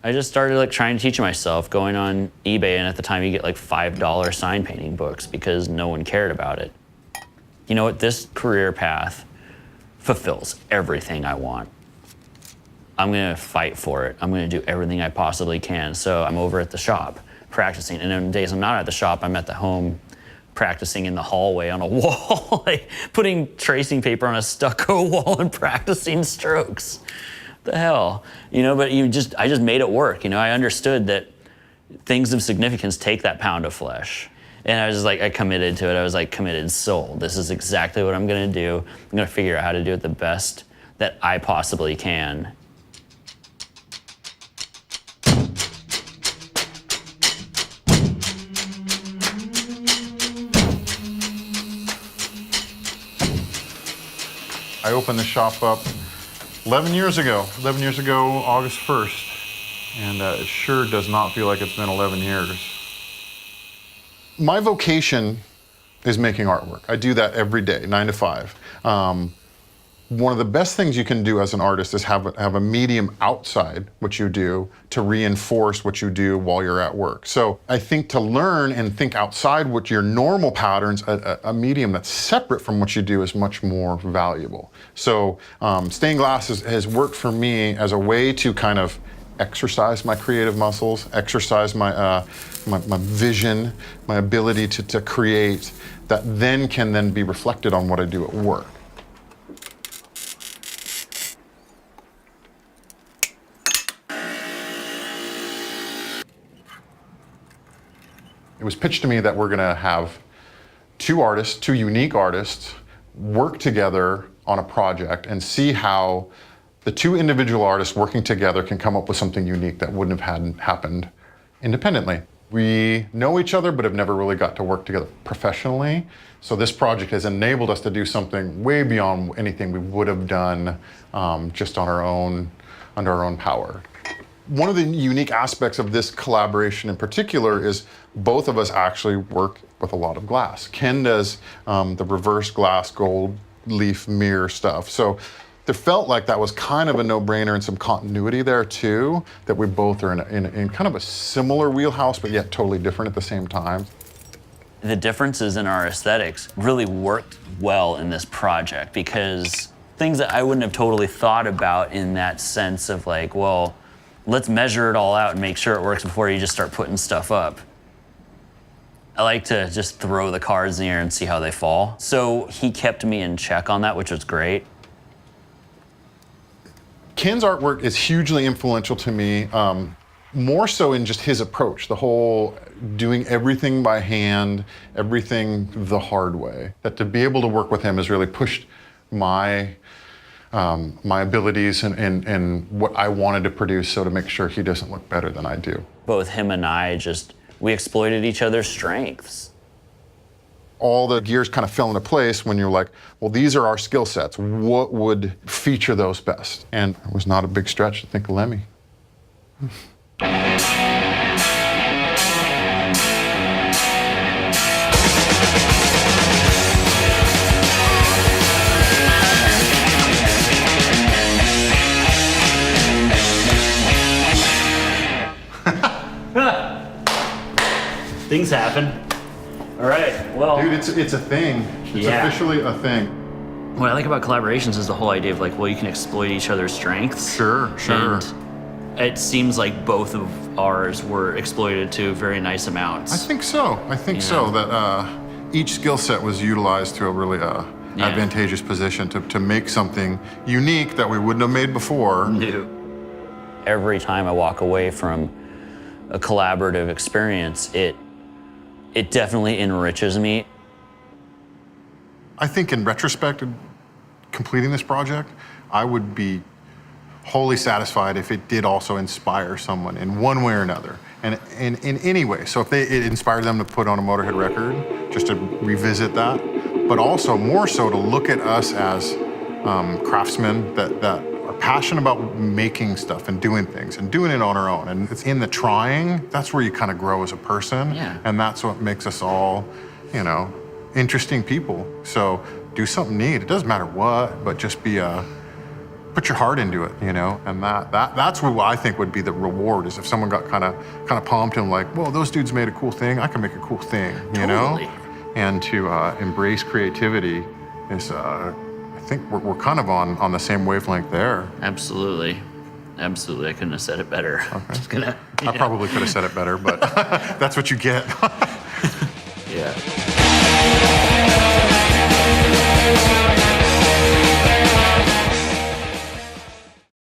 I just started like trying to teach myself, going on eBay, and at the time you get like $5 sign painting books because no one cared about it. You know what, this career path fulfills everything I want. I'm gonna fight for it. I'm gonna do everything I possibly can. So I'm over at the shop practicing, and on days I'm not at the shop, I'm at the home practicing in the hallway on a wall, like putting tracing paper on a stucco wall and practicing strokes. The hell, you know, but I just made it work. You know, I understood that things of significance take that pound of flesh. And I was just like, I committed to it. I was like, committed soul. This is exactly what I'm gonna do. I'm gonna figure out how to do it the best that I possibly can. I opened the shop up 11 years ago, August 1st, and it sure does not feel like it's been 11 years. My vocation is making artwork. I do that every day, 9 to 5. One of the best things you can do as an artist is have a medium outside what you do to reinforce what you do while you're at work. So I think to learn and think outside what your normal patterns, a medium that's separate from what you do is much more valuable. So stained glass has worked for me as a way to kind of exercise my creative muscles, exercise my vision, my ability to create, that then can be reflected on what I do at work. It was pitched to me that we're gonna have two unique artists, work together on a project and see how the two individual artists working together can come up with something unique that wouldn't have happened independently. We know each other, but have never really got to work together professionally. So this project has enabled us to do something way beyond anything we would have done just on our own, under our own power. One of the unique aspects of this collaboration in particular is both of us actually work with a lot of glass. Ken does the reverse glass gold leaf mirror stuff. So there felt like that was kind of a no-brainer and some continuity there too, that we both are in kind of a similar wheelhouse, but yet totally different at the same time. The differences in our aesthetics really worked well in this project because things that I wouldn't have totally thought about in that sense of like, well, let's measure it all out and make sure it works before you just start putting stuff up. I like to just throw the cards in the air and see how they fall. So he kept me in check on that, which was great. Ken's artwork is hugely influential to me, more so in just his approach, the whole doing everything by hand, everything the hard way. That to be able to work with him has really pushed my abilities and what I wanted to produce, so to make sure he doesn't look better than I do. Both him and I we exploited each other's strengths. All the gears kind of fell into place when you're like, well, these are our skill sets. What would feature those best? And it was not a big stretch to think of Lemmy. Things happen. All right, well. Dude, it's a thing. It's officially a thing. What I like about collaborations is the whole idea of like, well, you can exploit each other's strengths. Sure. And it seems like both of ours were exploited to very nice amounts. I think so, that each skill set was utilized to a really advantageous position to make something unique that we wouldn't have made before. No. Every time I walk away from a collaborative experience, it definitely enriches me. I think in retrospect, completing this project, I would be wholly satisfied if it did also inspire someone in one way or another, and in any way. So if it inspired them to put on a Motorhead record, just to revisit that, but also more so to look at us as craftsmen that are passionate about making stuff and doing things and doing it on our own. And it's in the trying, that's where you kind of grow as a person. Yeah. And that's what makes us all, you know, interesting people. So do something neat. It doesn't matter what, but just be put your heart into it, you know, and that's what I think would be the reward, is if someone got kind of pumped and like, well, those dudes made a cool thing, I can make a cool thing, you know? And to embrace creativity is, I think we're kind of on the same wavelength there. Absolutely. Absolutely. I couldn't have said it better. Okay. I probably could have said it better, but that's what you get. Yeah.